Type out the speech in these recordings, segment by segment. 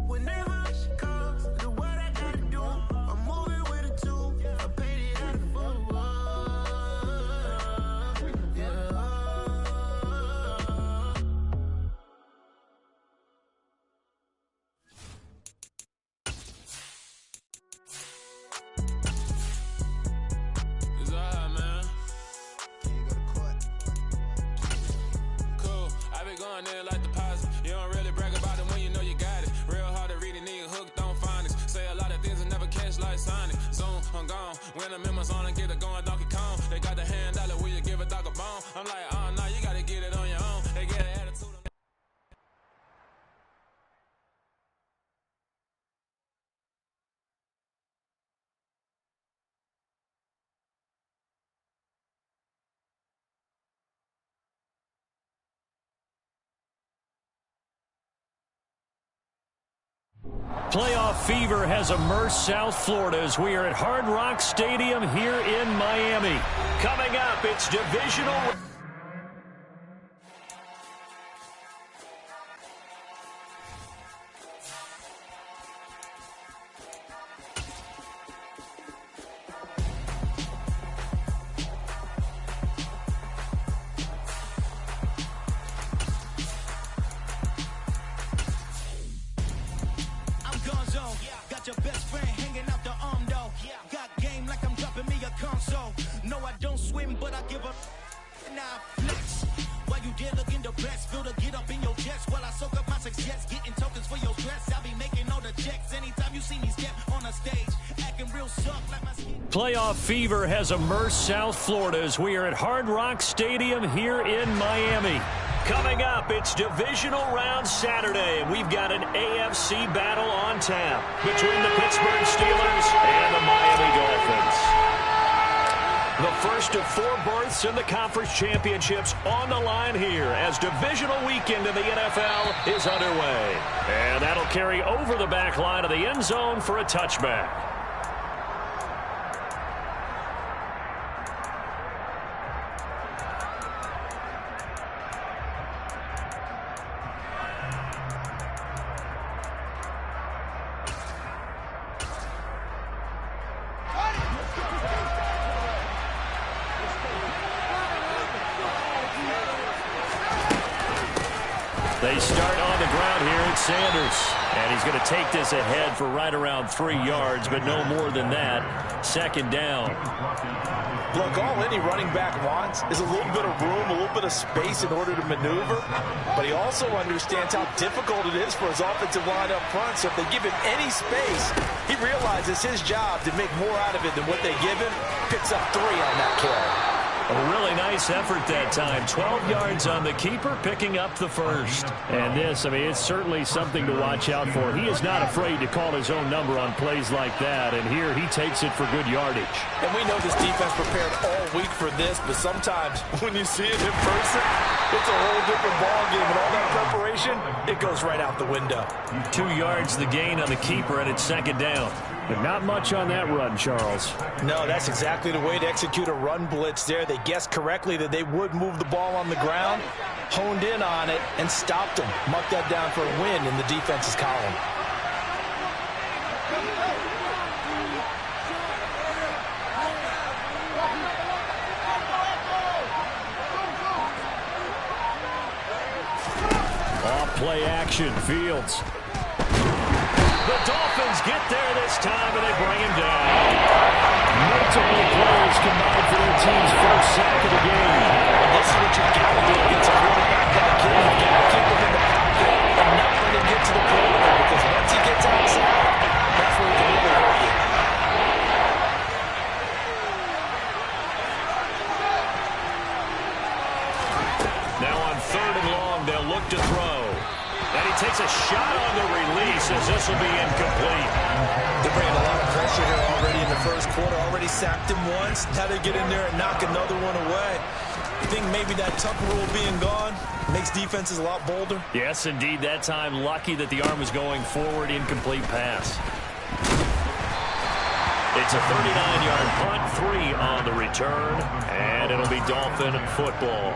Whenever she calls, do what I gotta do. I'm moving with a two. I paid it out of full. Yeah. It's alright, man. Can you go to court? Cool. I been going there like deposit. You don't really brag about it when you know you got it. Real hard to read a nigga hooked on phonics. Say a lot of things and never catch like Sonic. Zone, I'm gone. When I'm in my zone and get it going Donkey Kong. They got the hand dollar, will you give a dog a bone? I'm like, oh no, you gotta get it on your own. They get an attitude. Playoff fever has immersed South Florida as we are at Hard Rock Stadium here in Miami. Coming up, it's divisional. Got your best friend hanging out the arm though. Got game like I'm dropping me a console. No, I don't swim, but I give up. Now flex. While you there looking depressed, feel to get up in your chest while I soak up my success. Getting tokens for your stress. I'll be making all the checks anytime you see me step on a stage. Acting real soft like my skin. Playoff fever has immersed South Florida as we are at Hard Rock Stadium here in Miami. Coming up, it's divisional round Saturday, and we've got an AFC battle on tap between the Pittsburgh Steelers and the Miami Dolphins. The first of 4 berths in the conference championships on the line here as divisional weekend in the NFL is underway. And that'll carry over the back line of the end zone for a touchback. They start on the ground here at Sanders. And he's going to take this ahead for right around 3 yards, but no more than that. Second down. Look, all any running back wants is a little bit of room, a little bit of space in order to maneuver. But he also understands how difficult it is for his offensive line up front. So if they give him any space, he realizes his job to make more out of it than what they give him. Picks up 3 on that carry. A really nice effort that time. 12 yards on the keeper, picking up the first. And this, I mean, it's certainly something to watch out for. He is not afraid to call his own number on plays like that. And here he takes it for good yardage. And we know this defense prepared all week for this, but sometimes when you see it in person, it's a whole different ballgame. And all that preparation, it goes right out the window. 2 yards the gain on the keeper, and it's second down. But not much on that run, Charles. No, that's exactly the way to execute a run blitz there. They guessed correctly that they would move the ball on the ground, honed in on it, and stopped them. Marked that down for a win in the defense's column. Off-play action, Fields. The Dolphins get there this time, and they bring him down. Multiple players combined for their team's first sack of the game. And this is what you've got to do against a quarterback like him. You've got to keep him in the pocket and not let him get to the perimeter, because once he gets outside, that's where he can really hurt you. Now on 3rd and long, they'll look to throw. And he takes a shot on the release as this will be incomplete. They're bringing a lot of pressure here already in the first quarter. Already sacked him once. Now they get in there and knock another one away. I think maybe that tuck rule being gone makes defenses a lot bolder. Yes, indeed. That time, lucky that the arm was going forward. Incomplete pass. It's a 39-yard punt, 3 on the return, and it'll be Dolphin football.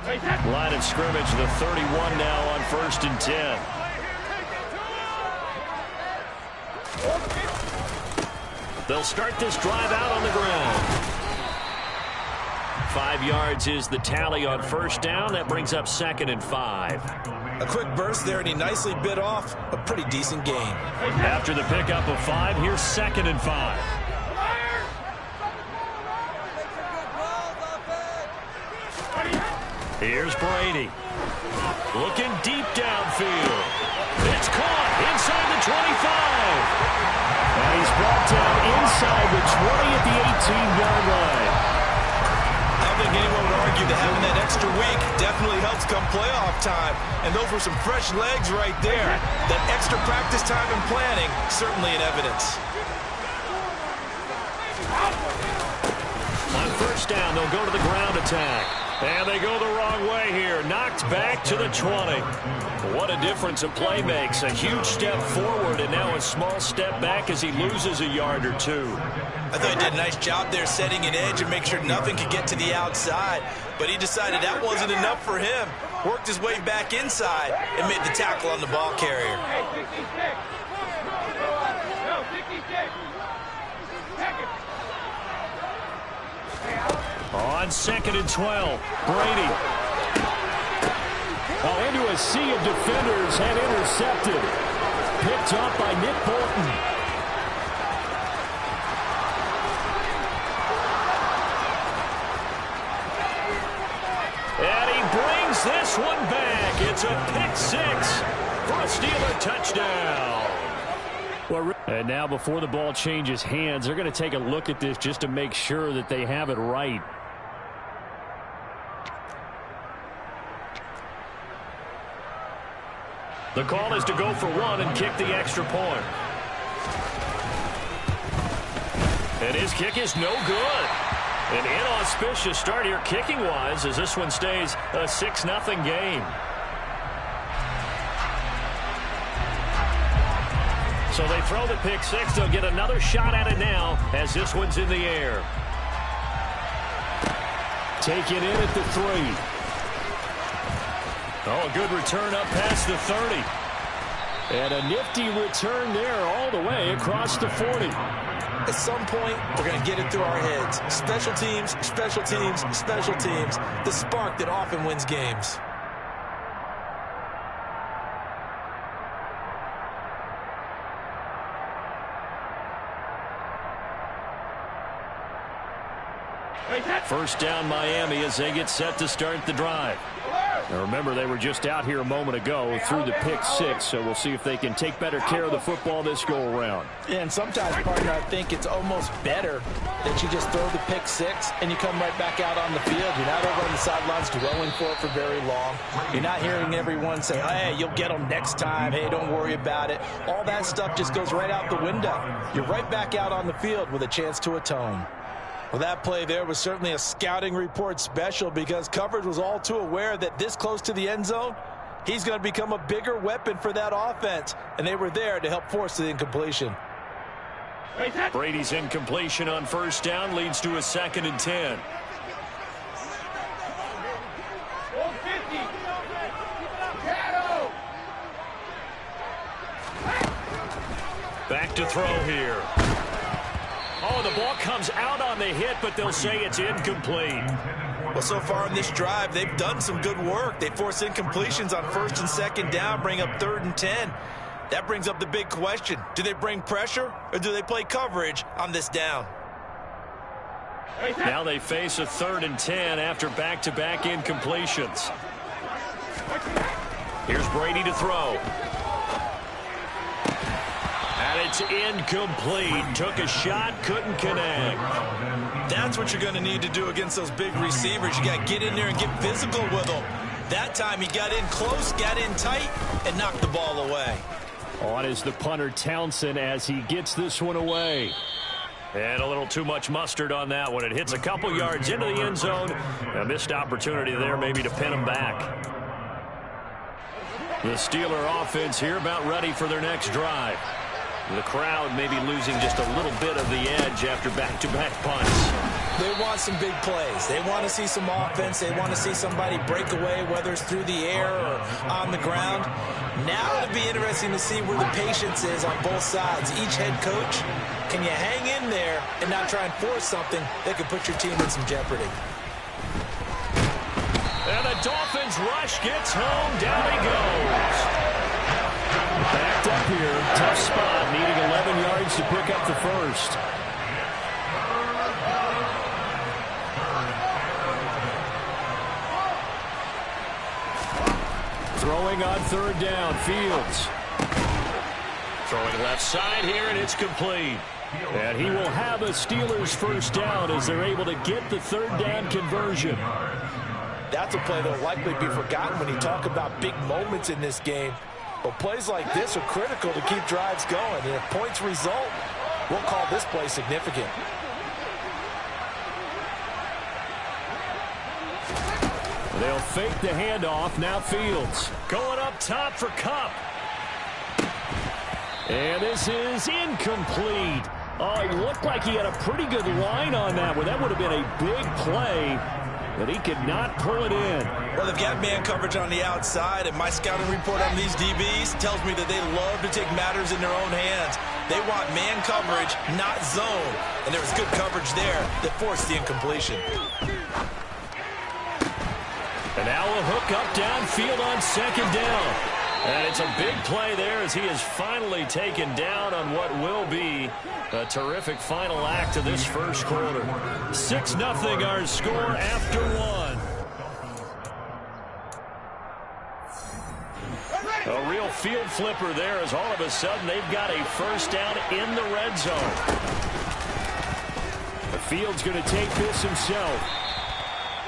Line of scrimmage, the 31 now on 1st and 10. They'll start this drive out on the ground. 5 yards is the tally on 1st down. That brings up 2nd and 5. A quick burst there, and he nicely bit off a pretty decent gain. After the pickup of 5, here's 2nd and 5. Here's Brady. Looking deep downfield. It's caught inside the 25. And he's brought down inside the 20 at the 18-yard line. I don't think anyone would argue that having that extra week definitely helps come playoff time. And those were some fresh legs right there. That extra practice time and planning, certainly in evidence. On 1st down, they'll go to the ground attack. And they go the wrong way here. Knocked back to the 20. What a difference a play makes. A huge step forward and now a small step back as he loses a yard or 2. I thought he did a nice job there setting an edge and make sure nothing could get to the outside. But he decided that wasn't enough for him. Worked his way back inside and made the tackle on the ball carrier. On 2nd and 12, Brady. Into a sea of defenders and intercepted. Picked up by Nick Bolton. And he brings this one back. It's a pick 6 for a Steeler touchdown. And now before the ball changes hands, they're going to take a look at this just to make sure that they have it right. The call is to go for 1 and kick the extra point. And his kick is no good. An inauspicious start here kicking-wise as this one stays a 6-0 game. So they throw the pick 6. They'll get another shot at it now as this one's in the air. Taken in at the 3. Oh, a good return up past the 30. And a nifty return there all the way across the 40. At some point, we're going to get it through our heads. Special teams, special teams, special teams. The spark that often wins games. First down Miami as they get set to start the drive. Now remember, they were just out here a moment ago through the pick 6, so we'll see if they can take better care of the football this go-around. Yeah, and sometimes, partner, I think it's almost better that you just throw the pick 6 and you come right back out on the field. You're not over on the sidelines dwelling for it for very long. You're not hearing everyone say, hey, you'll get them next time. Hey, don't worry about it. All that stuff just goes right out the window. You're right back out on the field with a chance to atone. Well, that play there was certainly a scouting report special because coverage was all too aware that this close to the end zone, he's going to become a bigger weapon for that offense, and they were there to help force the incompletion. Brady's incompletion on first down leads to a 2nd and 10. Back to throw here. Oh, the ball comes out on the hit, but they'll say it's incomplete. Well, so far in this drive, they've done some good work. They force incompletions on 1st and 2nd down, bring up 3rd and 10. That brings up the big question. Do they bring pressure, or do they play coverage on this down? Now they face a 3rd and 10 after back-to-back incompletions. Here's Brady to throw. And it's incomplete. Took a shot, couldn't connect. That's what you're going to need to do against those big receivers. You got to get in there and get physical with them. That time he got in close, got in tight, and knocked the ball away. On is the punter Townsend as he gets this one away. And a little too much mustard on that one. It hits a couple yards into the end zone. A missed opportunity there maybe to pin him back. The Steeler offense here about ready for their next drive. The crowd maybe losing just a little bit of the edge after back-to-back punts. They want some big plays. They want to see some offense. They want to see somebody break away, whether it's through the air or on the ground. Now it'll be interesting to see where the patience is on both sides. Each head coach, can you hang in there and not try and force something that could put your team in some jeopardy? And the Dolphins rush gets home. Down he goes. Backed up here. Tough spot. Needing 11 yards to pick up the first. Throwing on third down. Fields. Throwing left side here, and it's complete. And he will have a Steelers first down as they're able to get the third down conversion. That's a play that will likely be forgotten when you talk about big moments in this game. But plays like this are critical to keep drives going. And if points result, we'll call this play significant. They'll fake the handoff. Now Fields going up top for Kupp. And this is incomplete. Oh, he looked like he had a pretty good line on that one. That would have been a big play, but he could not pull it in. Well, they've got man coverage on the outside, and my scouting report on these DBs tells me that they love to take matters in their own hands. They want man coverage, not zone. And there was good coverage there that forced the incompletion. And now a hook up downfield on second down. And it's a big play there as he is finally taken down on what will be a terrific final act of this first quarter. 6-0 our score after one. A real field flipper there as all of a sudden they've got a first down in the red zone. The Field's going to take this himself.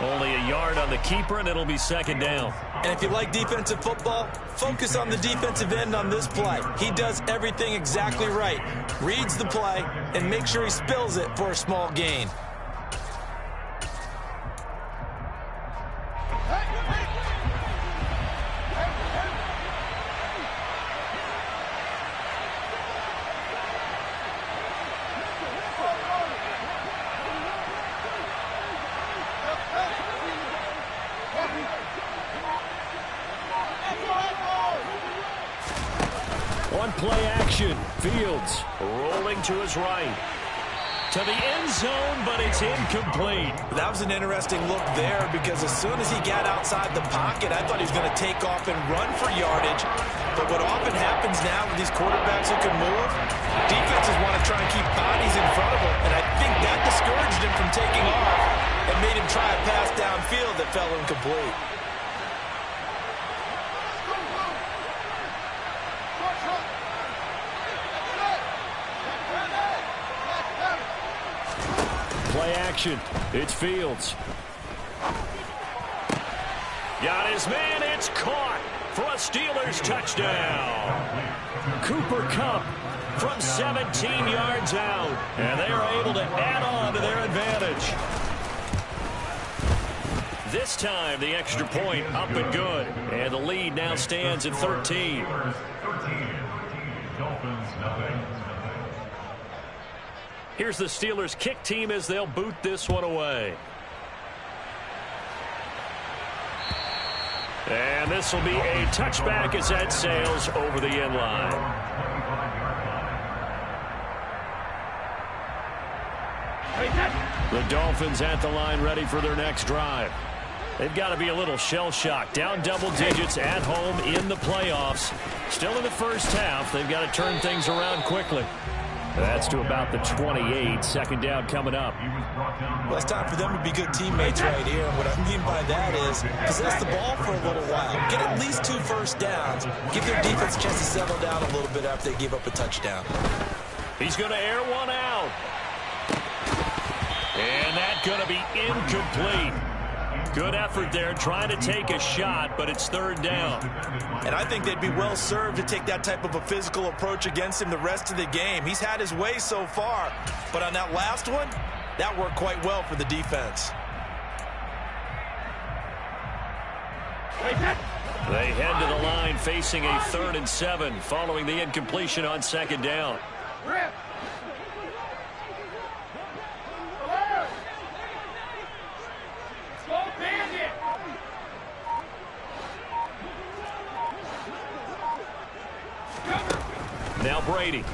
Only a yard on the keeper, and it'll be second down. And if you like defensive football, focus on the defensive end on this play. He does everything exactly right. Reads the play and makes sure he spills it for a small gain. Play action. Fields rolling to his right. To the end zone, but it's incomplete. That was an interesting look there because as soon as he got outside the pocket, I thought he was going to take off and run for yardage. But what often happens now with these quarterbacks who can move, defenses want to try and keep bodies in front of them. And I think that discouraged him from taking off and made him try a pass downfield that fell incomplete. Play action. It's Fields. Got his man. It's caught for a Steelers touchdown. Cooper Kupp from 17 yards out. And they are able to add on to their advantage. This time, the extra point up and good. And the lead now stands at 13. Here's the Steelers kick team as they'll boot this one away. And this will be a touchback as that sails over the end line. The Dolphins at the line ready for their next drive. They've got to be a little shell-shocked. Down double digits at home in the playoffs. Still in the first half. They've got to turn things around quickly. That's to about the 28. Second down coming up. Well, it's time for them to be good teammates right here. And what I mean by that is possess the ball for a little while. Get at least 2 first downs. Give their defense a chance to settle down a little bit after they give up a touchdown. He's going to air one out. And that's going to be incomplete. Good effort there trying to take a shot, but it's third down. And I think they'd be well served to take that type of a physical approach against him the rest of the game. He's had his way so far, but on that last one, that worked quite well for the defense. They head to the line facing a 3rd and 7 following the incompletion on 2nd down. Now Brady.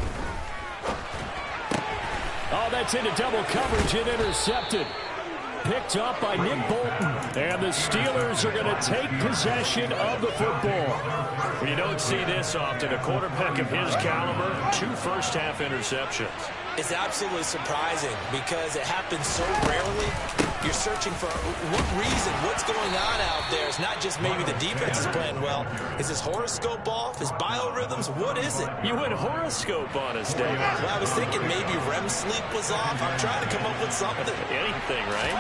Oh, that's into double coverage and intercepted. Picked up by Nick Bolton. And the Steelers are going to take possession of the football. You don't see this often. A quarterback of his caliber, 2 first-half interceptions. It's absolutely surprising because it happens so rarely. You're searching for what reason, what's going on out there. It's not just maybe the defense is playing well. Is his horoscope off? His biorhythms? What is it? You went horoscope on us, David. Well, I was thinking maybe REM sleep was off. I'm trying to come up with something. Anything, right?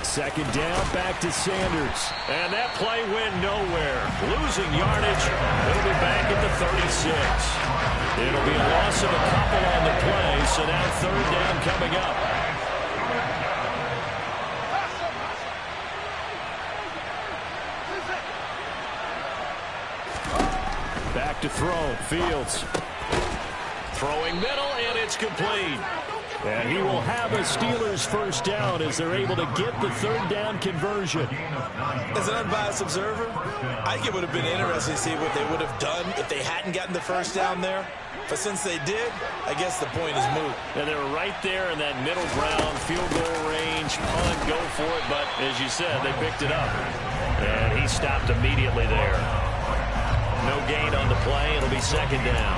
2nd down, back to Sanders. And that play went nowhere. Losing yardage. He'll be back at the 36. It'll be a loss of a couple on the play, so now 3rd down coming up. Back to throw. Fields. Throwing middle, and it's complete. And he will have a Steelers 1st down as they're able to get the 3rd down conversion. As an unbiased observer, I think it would have been interesting to see what they would have done if they hadn't gotten the 1st down there. But since they did, I guess the point is moot. And they were right there in that middle ground, field goal range, punt, go for it. But as you said, they picked it up. And he stopped immediately there. No gain on the play. It'll be 2nd down.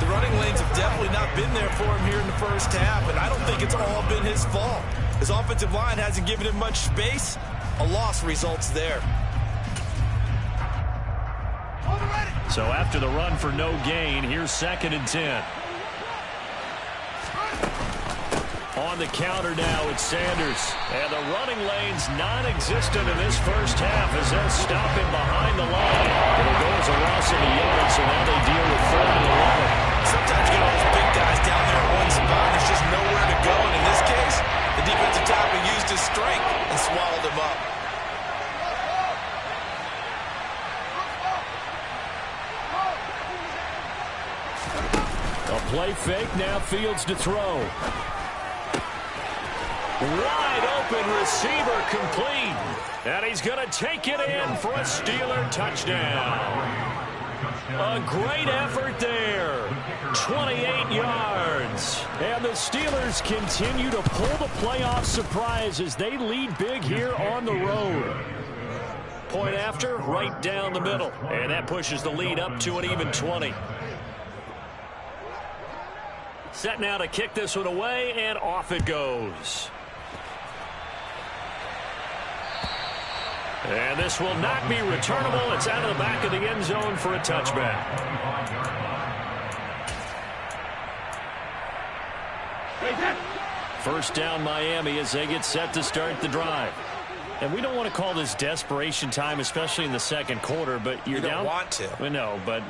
The running lanes have definitely not been there for him here in the 1st half, and I don't think it's all been his fault. His offensive line hasn't given him much space. A loss results there. So after the run for no gain, here's 2nd and 10. On the counter now, it's Sanders. And the running lane's non-existent in this 1st half as they'll stop him behind the line. It'll go as a loss of a yard, so now they deal with 3rd and 11. Sometimes you get all those big guys down there in one spot. There's just nowhere to go. And in this case, the defensive tackle used his strength and swallowed him up. A play fake, now Fields to throw. Wide open receiver complete. And he's going to take it in for a Steeler touchdown. A great effort there. 28 yards. And the Steelers continue to pull the playoff surprise as they lead big here on the road. Point after, right down the middle. And that pushes the lead up to an even 20. Set now to kick this one away, and off it goes. And this will not be returnable. It's out of the back of the end zone for a touchback. First down Miami as they get set to start the drive. And we don't want to call this desperation time, especially in the 2nd quarter, but you're down. You don't want to. Well, no, but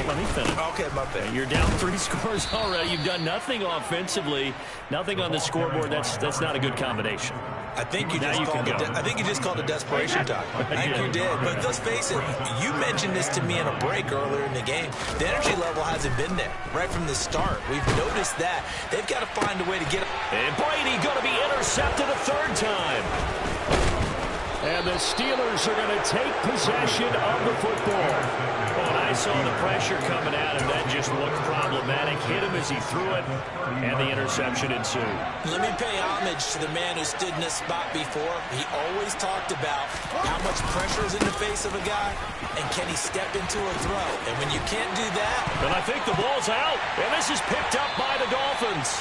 let me finish. Okay, my bad. You're down 3 scores already. You've done nothing offensively, nothing on the scoreboard. That's not a good combination. I think you just called it desperation time. I think you did. But let's face it, you mentioned this to me in a break earlier in the game. The energy level hasn't been there right from the start. We've noticed that. They've got to find a way to get it. And Brady going to be intercepted a 3rd time. And the Steelers are going to take possession of the football. When I saw the pressure coming at him, that just looked problematic. Hit him as he threw it, and the interception ensued. Let me pay homage to the man who stood in this spot before. He always talked about how much pressure is in the face of a guy, and can he step into a throw. And when you can't do that... And I think the ball's out, and this is picked up by the Dolphins.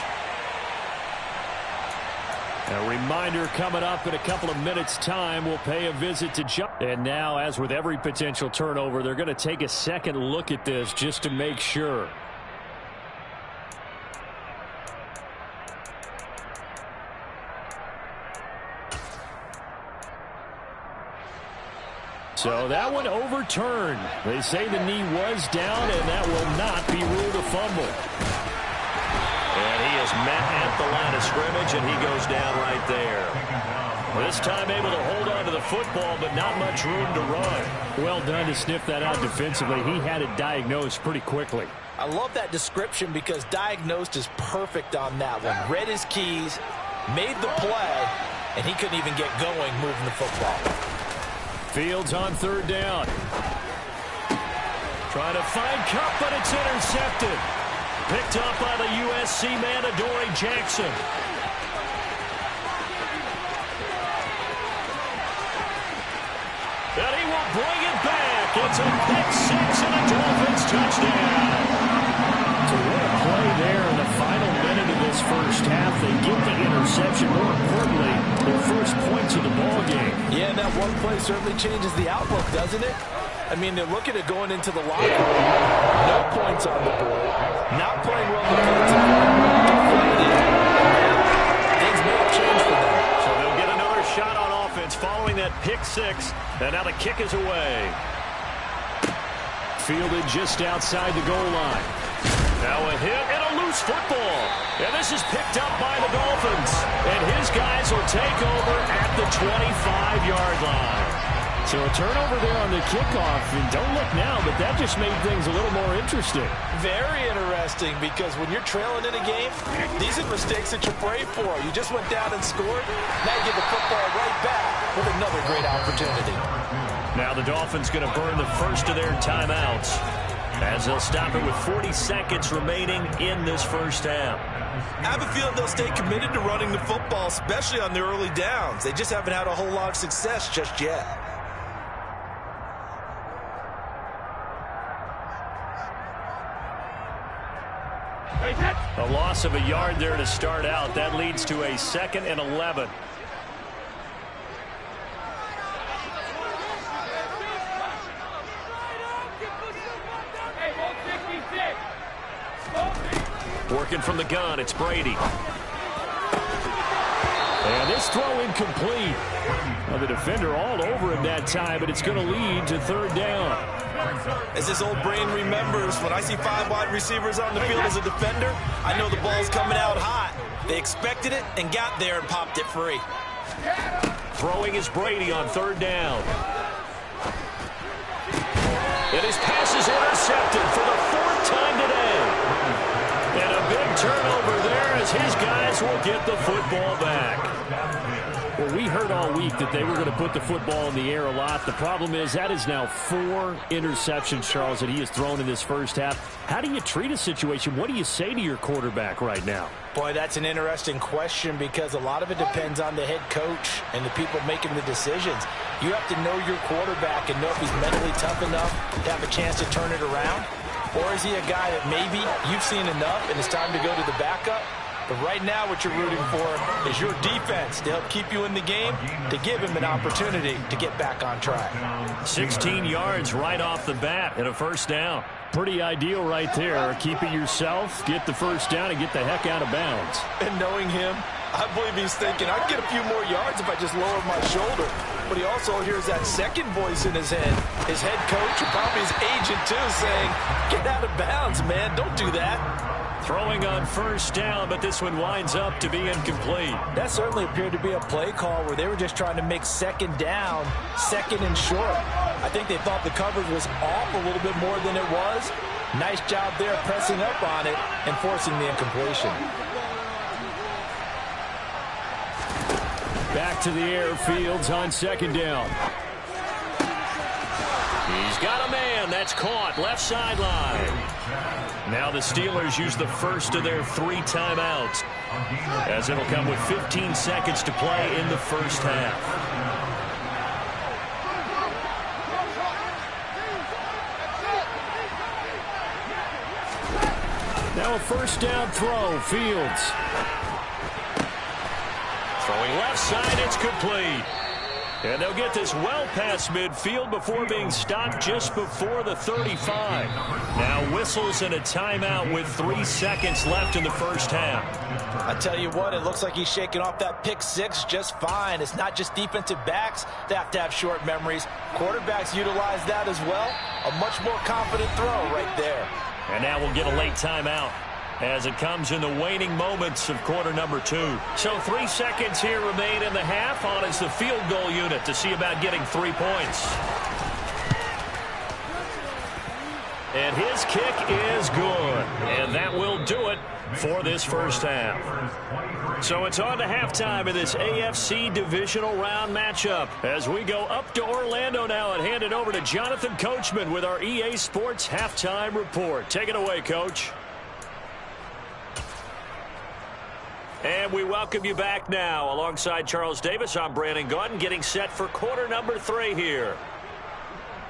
A reminder coming up in a couple of minutes' time. We'll pay a visit to John. And now, as with every potential turnover, they're going to take a second look at this just to make sure. So that one overturned. They say the knee was down, and that will not be ruled a fumble. And he is met at the line of scrimmage, and he goes down right there. This time able to hold on to the football, but not much room to run. Well done to sniff that out defensively. He had it diagnosed pretty quickly. I love that description because diagnosed is perfect on that one. Read his keys, made the play, and he couldn't even get going moving the football. Fields on third down. Trying to find Kupp, but it's intercepted. Picked up by the USC man, Adoree Jackson. And he will bring it back. It's a pick six and a Dolphins touchdown. So what a play there in the final minute of this first half. They get the interception. More importantly, their first points of the ball game. Yeah, and that one play certainly changes the outlook, doesn't it? I mean, they're looking at going into the locker room. No points on the board. Not playing well defensively. Deflated. Things may have changed for them. So they'll get another shot on offense following that pick six. And now the kick is away. Fielded just outside the goal line. Now a hit and a loose football. And this is picked up by the Dolphins. And his guys will take over at the 25-yard line. So a turnover there on the kickoff. And don't look now, but that just made things a little more interesting. Very interesting, because when you're trailing in a game, these are mistakes that you pray for. You just went down and scored. Now you get the football right back with another great opportunity. Now the Dolphins going to burn the first of their timeouts as they'll stop it with 40 seconds remaining in this first half. I have a feeling they'll stay committed to running the football, especially on the early downs. They just haven't had a whole lot of success just yet. A loss of a yard there to start out. That leads to a 2nd and 11. Working from the gun, it's Brady. And this throw incomplete. Well, the defender all over him that time, but it's going to lead to third down. As his old brain remembers, when I see 5 wide receivers on the field as a defender, I know the ball's coming out hot. They expected it and got there and popped it free. Throwing is Brady on third down. And his pass is intercepted for the 4th time today. And a big turnover there as his guys will get the football back. Well, we heard all week that they were going to put the football in the air a lot. The problem is that is now 4 interceptions, Charles, that he has thrown in this first half. How do you treat a situation? What do you say to your quarterback right now? Boy, that's an interesting question, because a lot of it depends on the head coach and the people making the decisions. You have to know your quarterback and know if he's mentally tough enough to have a chance to turn it around. Or is he a guy that maybe you've seen enough and it's time to go to the backup? But right now what you're rooting for is your defense to help keep you in the game, to give him an opportunity to get back on track. 16 yards right off the bat and a first down. Pretty ideal right there. Keep it yourself, get the first down, and get the heck out of bounds. And knowing him, I believe he's thinking, I can get a few more yards if I just lower my shoulder. But he also hears that second voice in his head. His head coach and probably his agent, too, saying, get out of bounds, man. Don't do that. Throwing on first down, but this one winds up to be incomplete. That certainly appeared to be a play call where they were just trying to make second down, second and short. I think they thought the coverage was off a little bit more than it was. Nice job there pressing up on it and forcing the incompletion. Back to the air, Fields on second down. He's got a man. That's caught. Left sideline. Now the Steelers use the first of their 3 timeouts, as it'll come with 15 seconds to play in the first half. Now a first down throw. Fields. Throwing left side, it's complete. And they'll get this well past midfield before being stopped just before the 35. Now whistles and a timeout with 3 seconds left in the first half. I tell you what, it looks like he's shaking off that pick six just fine. It's not just defensive backs that have to have short memories. Quarterbacks utilize that as well. A much more confident throw right there. And now we'll get a late timeout. as it comes in the waning moments of quarter number 2. So 3 seconds here remain in the half. On is the field goal unit to see about getting 3 points. And his kick is good. And that will do it for this first half. So it's on to halftime in this AFC divisional round matchup as we go up to Orlando now and hand it over to Jonathan Coachman with our EA Sports halftime report. Take it away, Coach. And we welcome you back now. Alongside Charles Davis, I'm Brandon Gaudin, getting set for quarter number 3 here.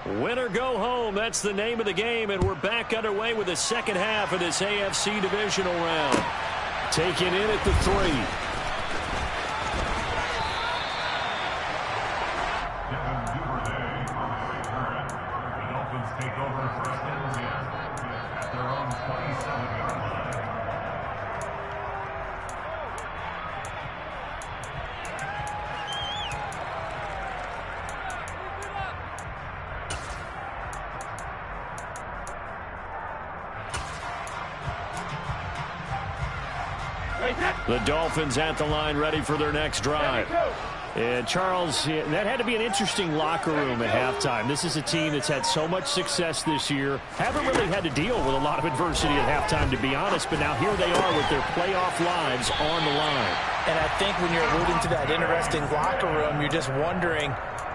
Win or go home, that's the name of the game, and we're back underway with the second half of this AFC divisional round. Taken in at the 3. The Dolphins take over first and 10 at their own 27-yard line. The Dolphins at the line, ready for their next drive. And Charles, that had to be an interesting locker room at halftime. This is a team that's had so much success this year. Haven't really had to deal with a lot of adversity at halftime, to be honest. But now here they are with their playoff lives on the line. And I think when you're alluding to that interesting locker room, you're just wondering,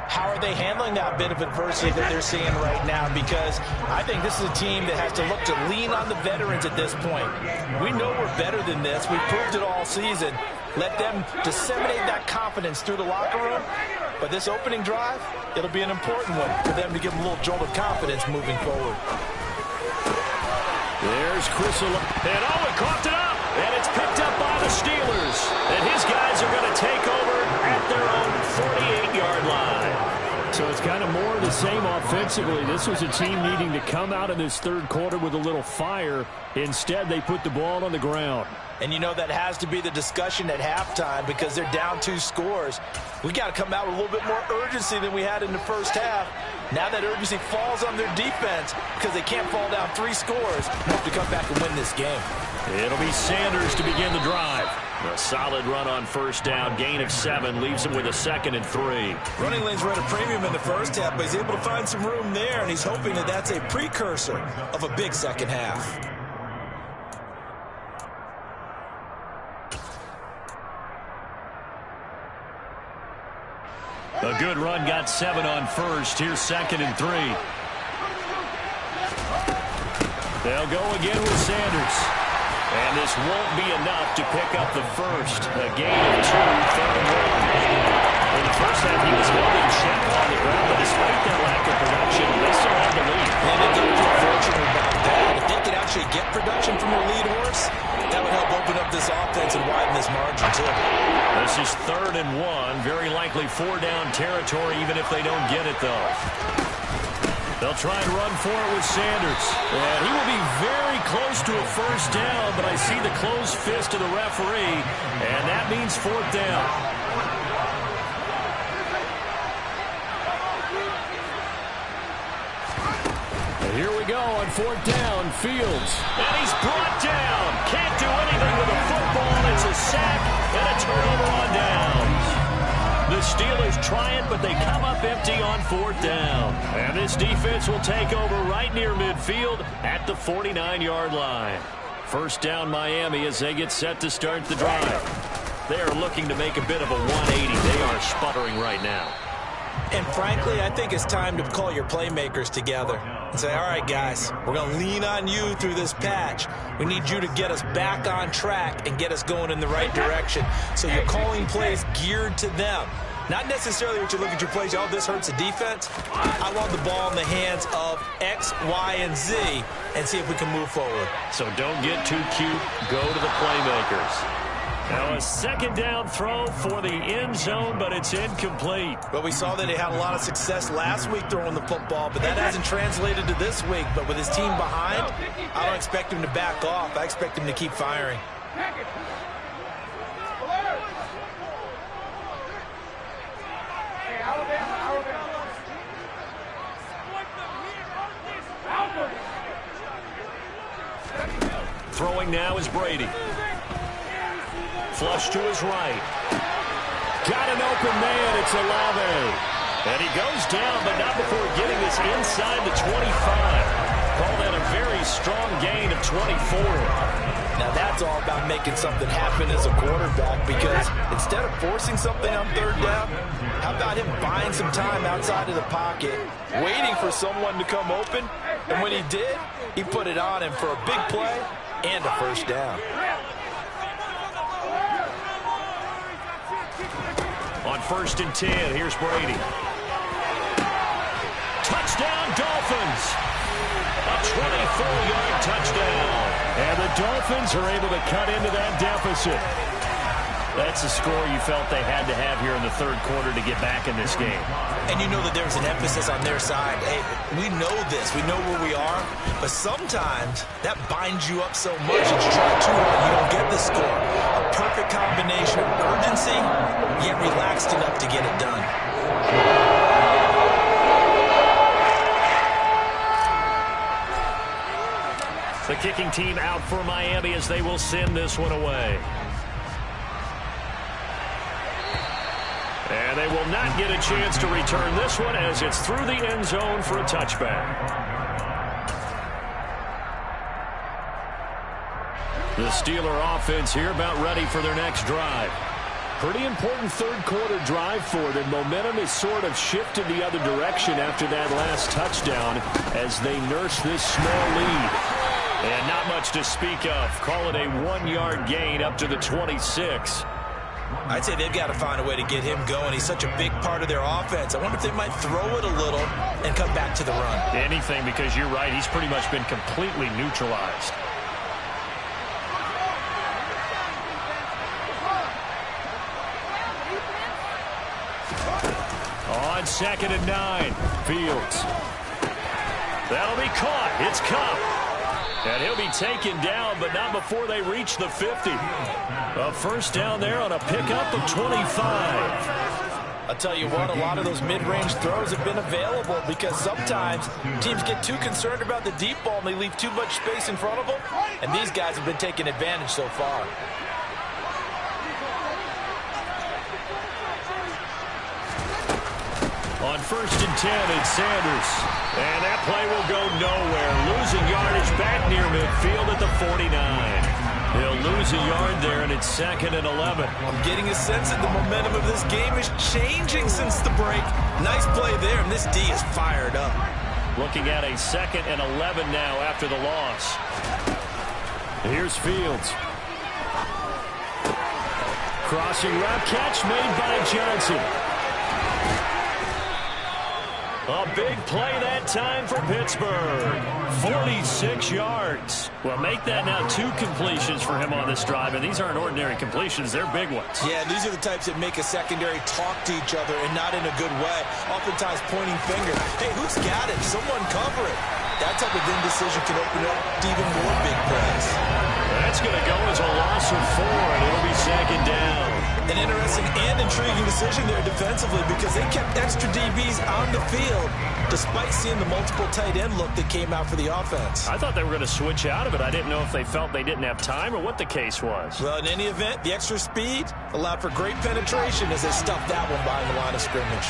how are they handling that bit of adversity that they're seeing right now? Because I think this is a team that has to look to lean on the veterans at this point. We know we're better than this. We've proved it all season. Let them disseminate that confidence through the locker room. But this opening drive, it'll be an important one for them to give them a little jolt of confidence moving forward. There's Chris. And he coughed it up. And it's picked up by the Steelers. And his guys are going to take over at their own 48-yard line. So it's kind of more of the same offensively. This was a team needing to come out in this third quarter with a little fire. Instead, they put the ball on the ground. And you know that has to be the discussion at halftime because they're down 2 scores. We got to come out with a little bit more urgency than we had in the first half. Now that urgency falls on their defense because they can't fall down 3 scores. They have to come back and win this game. It'll be Sanders to begin the drive. A solid run on first down. Gain of 7 leaves him with a 2nd and 3. Running lanes were at a premium in the first half, but he's able to find some room there, and he's hoping that that's a precursor of a big second half. A good run, got 7 on first. Here's 2nd and 3. They'll go again with Sanders. And this won't be enough to pick up the first. A gain of 2, 3rd and 1. In the first half, he was held in check on the ground, but despite that lack of production, they still have the lead. And they don't feel fortunate about that. If they could actually get production from their lead horse, that would help open up this offense and widen this margin, too. This is 3rd and 1. Very likely 4-down territory, even if they don't get it, though. They'll try and run for it with Sanders. And he will be very close to a first down, but I see the closed fist of the referee, and that means 4th down. And here we go on 4th down, Fields. And he's brought down. Can't do anything with the football. It's a sack and a turnover on downs. The Steelers try it, but they come up empty on 4th down. And this defense will take over right near midfield at the 49-yard line. First down Miami as they get set to start the drive. They are looking to make a bit of a 180. They are sputtering right now. And frankly, I think it's time to call your playmakers together and say, all right, guys, we're going to lean on you through this patch. We need you to get us back on track and get us going in the right direction. So you're calling plays geared to them. Not necessarily what you look at your plays, oh, this hurts the defense. I want the ball in the hands of X, Y, and Z and see if we can move forward. So don't get too cute. Go to the playmakers. Now a 2nd down throw for the end zone, but it's incomplete. Well, we saw that they had a lot of success last week throwing the football, but that hasn't translated to this week. But with his team behind, I don't expect him to back off. I expect him to keep firing. Throwing now is Brady. Flush to his right. Got an open man. It's Olave. And he goes down, but not before getting this inside the 25. Call that a very strong gain of 24. Now that's all about making something happen as a quarterback, because instead of forcing something on third down, how about him buying some time outside of the pocket, waiting for someone to come open, and when he did, he put it on him for a big play and a first down. On 1st and 10, here's Brady. Touchdown, Dolphins! A 24-yard touchdown. And the Dolphins are able to cut into that deficit. That's a score you felt they had to have here in the third quarter to get back in this game. And you know that there's an emphasis on their side. Hey, we know this. We know where we are. But sometimes that binds you up so much that you try too hard, you don't get the score. A perfect combination of urgency, yet relaxed enough to get it done. The kicking team out for Miami as they will send this one away. And they will not get a chance to return this one as it's through the end zone for a touchback. The Steeler offense here about ready for their next drive. Pretty important third quarter drive for them. Momentum is sort of shifted the other direction after that last touchdown as they nurse this small lead. And not much to speak of. Call it a 1-yard gain up to the 26. I'd say they've got to find a way to get him going. He's such a big part of their offense. I wonder if they might throw it a little and come back to the run. Anything, because you're right. He's pretty much been completely neutralized. On 2nd and 9, Fields. That'll be caught. It's Kupp. And he'll be taken down, but not before they reach the 50. A first down there on a pickup of 25. I'll tell you what, a lot of those mid-range throws have been available because sometimes teams get too concerned about the deep ball and they leave too much space in front of them, and these guys have been taking advantage so far. On 1st and 10, it's Sanders. And that play will go nowhere. Losing yardage back near midfield at the 49. He'll lose a yard there, and it's 2nd and 11. I'm getting a sense that the momentum of this game is changing since the break. Nice play there, and this D is fired up. Looking at a 2nd and 11 now after the loss. Here's Fields. Crossing route catch made by Johnson. A big play that time for Pittsburgh. 46 yards. Well, make that now 2 completions for him on this drive, and these aren't ordinary completions. They're big ones. Yeah, these are the types that make a secondary talk to each other and not in a good way. Oftentimes pointing finger. Hey, who's got it? Someone cover it. That type of indecision can open up to even more big plays. That's going to go as a loss of 4, and it'll be 2nd down. An interesting and intriguing decision there defensively because they kept extra DBs on the field despite seeing the multiple tight end look that came out for the offense. I thought they were going to switch out of it. I didn't know if they felt they didn't have time or what the case was. Well, in any event, the extra speed allowed for great penetration as they stuffed that one behind the line of scrimmage.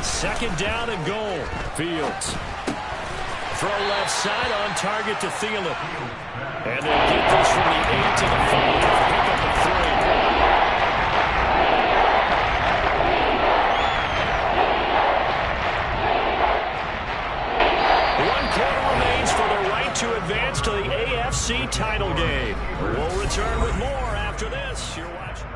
Second down and goal. Fields. Throw left side on target to Thielen. And they'll get this from the 8 to the 5. Pick up the 3. One quarter remains for the right to advance to the AFC title game. We'll return with more after this. You're watching.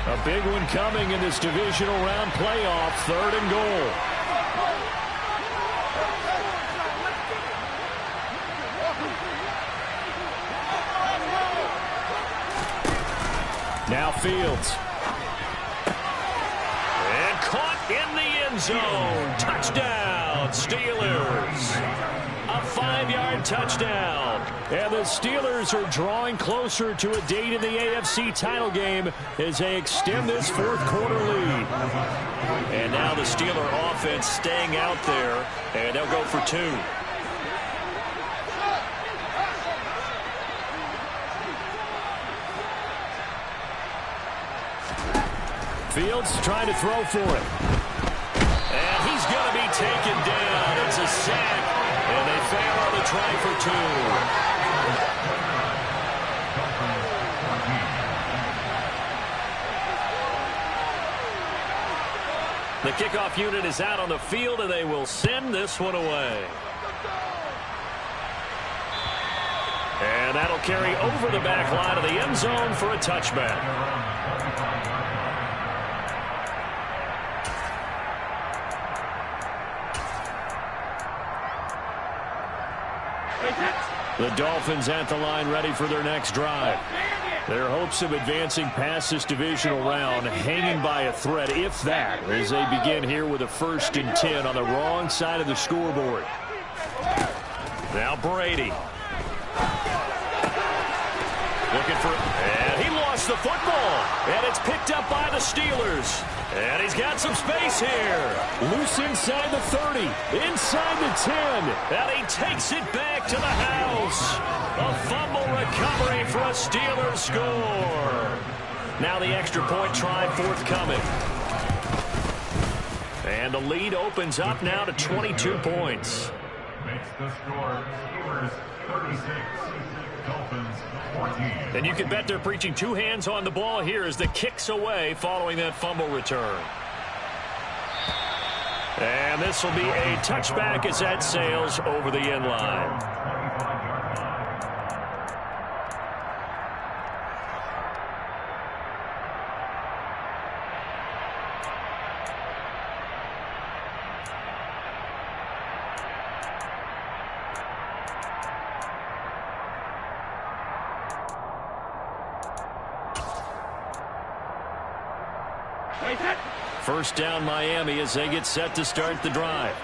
A big one coming in this divisional round playoff, 3rd and goal. Now Fields. And caught in the end zone. Touchdown, Steelers. A 5-yard touchdown. And the Steelers are drawing closer to a date in the AFC title game as they extend this fourth-quarter lead. And now the Steeler offense staying out there, and they'll go for 2. Fields trying to throw for it. And he's going to be taken down. It's a sack. And they fail on the try for 2. The kickoff unit is out on the field, and they will send this one away. And that'll carry over the back line of the end zone for a touchback. The Dolphins at the line ready for their next drive. Their hopes of advancing past this divisional round hanging by a thread, if that, as they begin here with a 1st and 10 on the wrong side of the scoreboard. Now Brady. Looking for, and he lost the football. And it's picked up by the Steelers. And he's got some space here. Loose inside the 30, inside the 10. And he takes it back to the house. A fumble recovery for a Steelers score. Now the extra point try forthcoming. And the lead opens up now to 22 points. Makes the score Steelers 36, Dolphins 14. And you can bet they're preaching 2 hands on the ball here as the kick's away following that fumble return. And this will be a touchback as that sails over the end line. First down Miami as they get set to start the drive.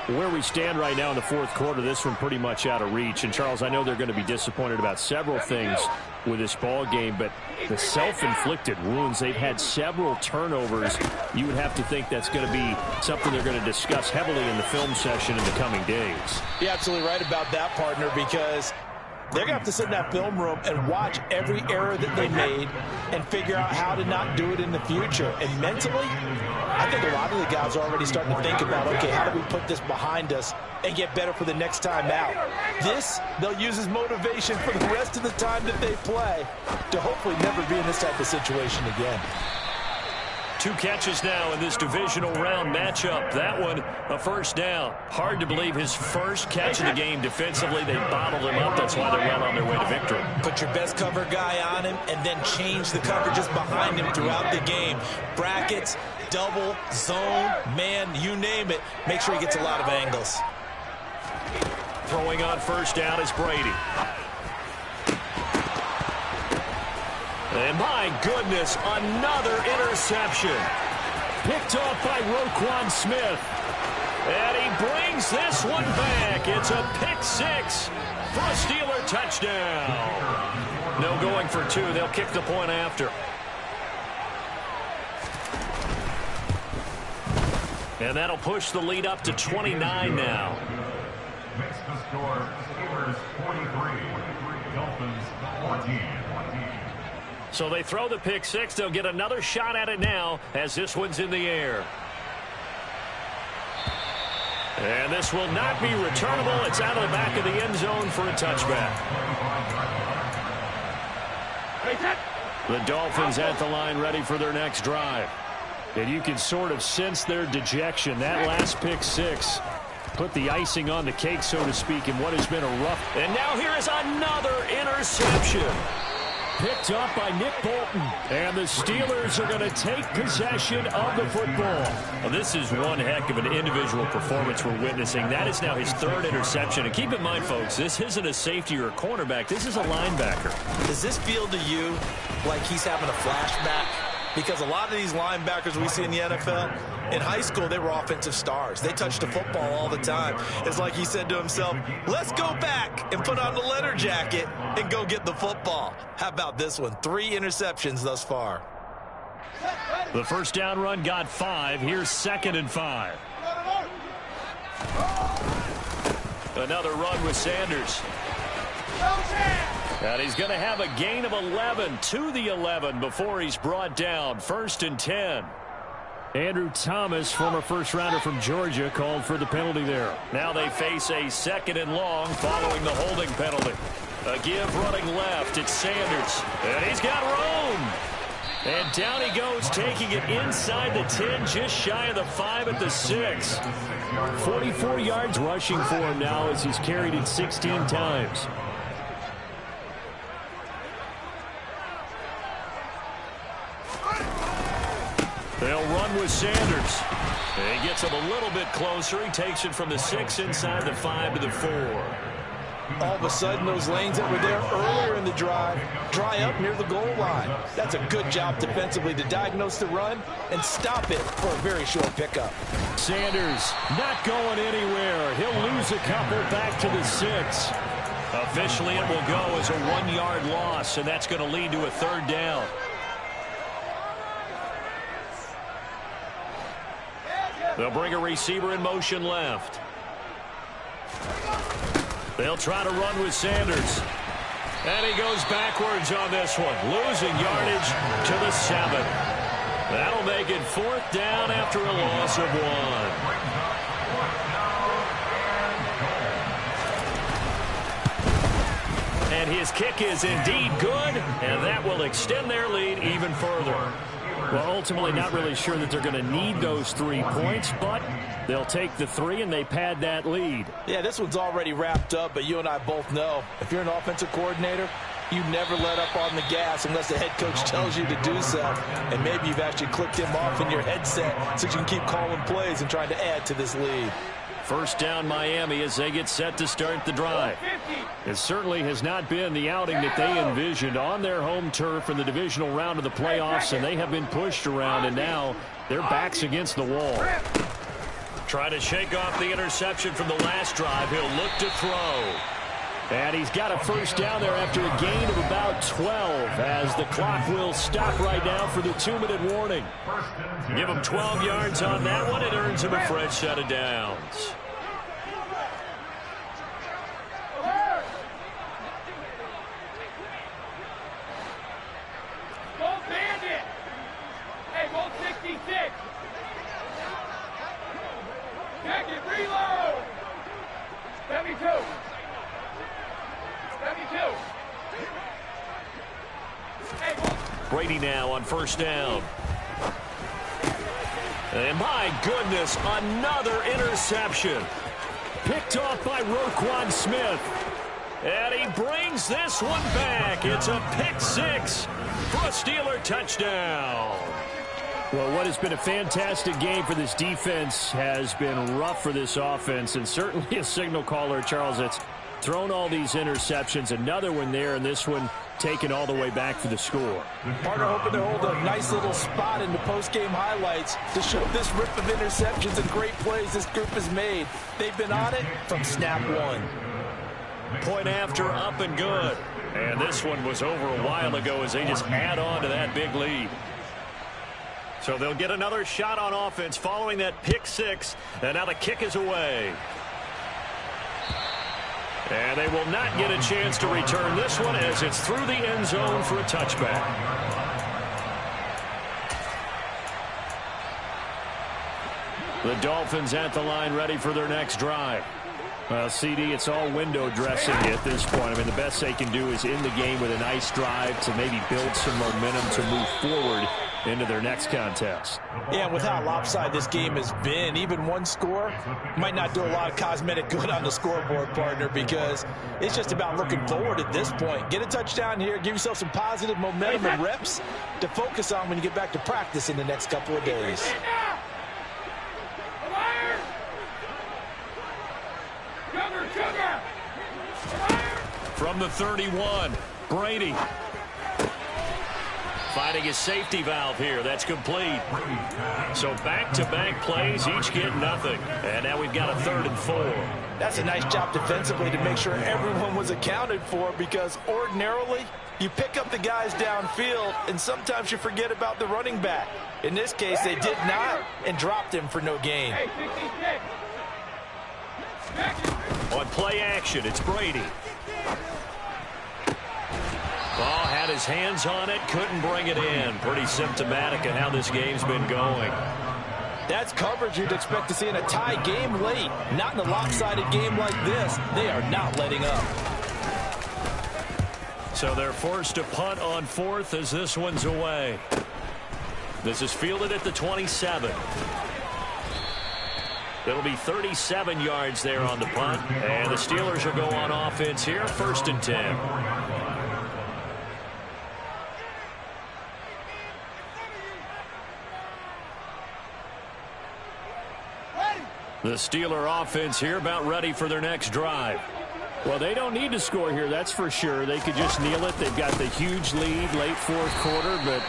Where we stand right now in the fourth quarter, this one pretty much out of reach. And, Charles, I know they're going to be disappointed about several things with this ball game, but the self-inflicted wounds, they've had several turnovers. You would have to think that's going to be something they're going to discuss heavily in the film session in the coming days. You're absolutely right about that, partner, because they're going to have to sit in that film room and watch every error that they made and figure out how to not do it in the future. And mentally, I think a lot of the guys are already starting to think about, okay, how do we put this behind us and get better for the next time out? This, they'll use as motivation for the rest of the time that they play to hopefully never be in this type of situation again. 2 catches now in this divisional round matchup. That one, a first down. Hard to believe his first catch of the game defensively. They bottled him up. That's why they're well on their way to victory. Put your best cover guy on him and then change the coverages behind him throughout the game. Brackets, double, zone, man, you name it. Make sure he gets a lot of angles. Throwing on first down is Brady. And my goodness, another interception. Picked off by Roquan Smith. And he brings this one back. It's a pick 6 for a Steeler touchdown. No going for 2. They'll kick the point after. And that'll push the lead up to 29 now. Makes the score Steelers 43, Dolphins 14. So they throw the pick 6. They'll get another shot at it now as this one's in the air. And this will not be returnable. It's out of the back of the end zone for a touchback. The Dolphins at the line ready for their next drive. And you can sort of sense their dejection. That last pick 6 put the icing on the cake, so to speak, in what has been a rough. And now here is another interception. Picked up by Nick Bolton. And the Steelers are going to take possession of the football. Well, this is one heck of an individual performance we're witnessing. That is now his 3rd interception. And keep in mind, folks, this isn't a safety or a cornerback. This is a linebacker. Does this feel to you like he's having a flashback because a lot of these linebackers we see in the NFL, in high school, they were offensive stars. They touched the football all the time. It's like he said to himself, let's go back and put on the leather jacket and go get the football. How about this one? 3 interceptions thus far. The first down run got 5. Here's 2nd and 5. Another run with Sanders. And he's going to have a gain of 11 to the 11 before he's brought down. 1st and 10. Andrew Thomas, former first-rounder from Georgia, called for the penalty there. Now they face a 2nd and long following the holding penalty. A give running left. It's Sanders. And he's got room. And down he goes, taking it inside the 10, just shy of the 5 at the 6. 44 yards rushing for him now as he's carried it 16 times. They'll run with Sanders. He gets him a little bit closer. He takes it from the 6 inside the 5 to the 4. All of a sudden, those lanes that were there earlier in the drive dry up near the goal line. That's a good job defensively to diagnose the run and stop it for a very short pickup. Sanders not going anywhere. He'll lose a couple back to the 6. Officially, it will go as a 1-yard loss, and that's going to lead to a 3rd down. They'll bring a receiver in motion left. They'll try to run with Sanders. And he goes backwards on this one, losing yardage to the 7. That'll make it 4th down after a loss of 1. And his kick is indeed good, and that will extend their lead even further. Well, ultimately not really sure that they're going to need those 3 points, but they'll take the 3 and they pad that lead. Yeah, this one's already wrapped up, but you and I both know if you're an offensive coordinator, you never let up on the gas unless the head coach tells you to do so. And maybe you've actually clicked him off in your headset so you can keep calling plays and trying to add to this lead. 1st down Miami as they get set to start the drive. It certainly has not been the outing that they envisioned on their home turf in the divisional round of the playoffs, and they have been pushed around, and now their backs against the wall. Trying to shake off the interception from the last drive. He'll look to throw. And he's got a 1st down there after a gain of about 12 as the clock will stop right now for the 2-minute warning. Give him 12 yards on that one. It earns him a fresh set of downs. Brady now on 1st down. And my goodness, another interception. Picked off by Roquan Smith. And he brings this one back. It's a pick 6 for a Steeler touchdown. Well, what has been a fantastic game for this defense has been rough for this offense, and certainly a signal caller, Charles, that's thrown all these interceptions. Another one there, and this one taken all the way back for the score. Partner hoping to hold a nice little spot in the post-game highlights to show this rip of interceptions and great plays this group has made. They've been on it from snap 1. Point after, up and good. And this one was over a while ago as they just add on to that big lead. So they'll get another shot on offense following that pick 6. And now the kick is away. And they will not get a chance to return this one as it's through the end zone for a touchback. The Dolphins at the line ready for their next drive. Well, CD, it's all window dressing at this point. I mean, the best they can do is end the game with a nice drive to maybe build some momentum to move forward into their next contest. Yeah, with how lopsided this game has been, even one score might not do a lot of cosmetic good on the scoreboard, partner, because it's just about looking forward at this point. Get a touchdown here, give yourself some positive momentum and reps to focus on when you get back to practice in the next couple of days. From the 31, Brady. Finding his safety valve here. That's complete. So back-to-back plays, each get nothing. And now we've got a 3rd and 4. That's a nice job defensively to make sure everyone was accounted for, because ordinarily you pick up the guys downfield and sometimes you forget about the running back. In this case, they did not and dropped him for no gain. On play action, it's Brady. Ball had his hands on it, couldn't bring it in. Pretty symptomatic of how this game's been going. That's coverage you'd expect to see in a tie game late. Not in a lopsided game like this. They are not letting up. So they're forced to punt on 4th as this one's away. This is fielded at the 27. It'll be 37 yards there on the punt. And the Steelers will go on offense here, 1st and 10. The Steeler offense here about ready for their next drive. Well, they don't need to score here, that's for sure. They could just kneel it. They've got the huge lead late 4th quarter, but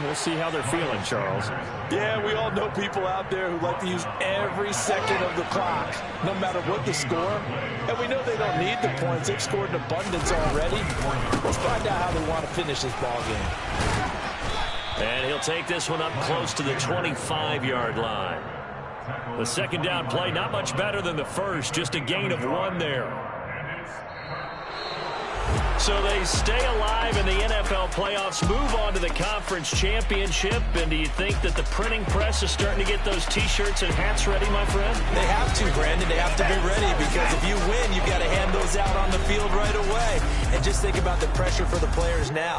we'll see how they're feeling, Charles. Yeah, we all know people out there who like to use every second of the clock, no matter what the score. And we know they don't need the points. They've scored in abundance already. Let's find out how they want to finish this ball game. And he'll take this one up close to the 25-yard line. The 2nd down play, not much better than the first, just a gain of 1 there. So they stay alive in the NFL playoffs, move on to the conference championship. And do you think that the printing press is starting to get those T-shirts and hats ready, my friend? They have to, Brandon. They have to be ready, because if you win, you've got to hand those out on the field right away. And just think about the pressure for the players now.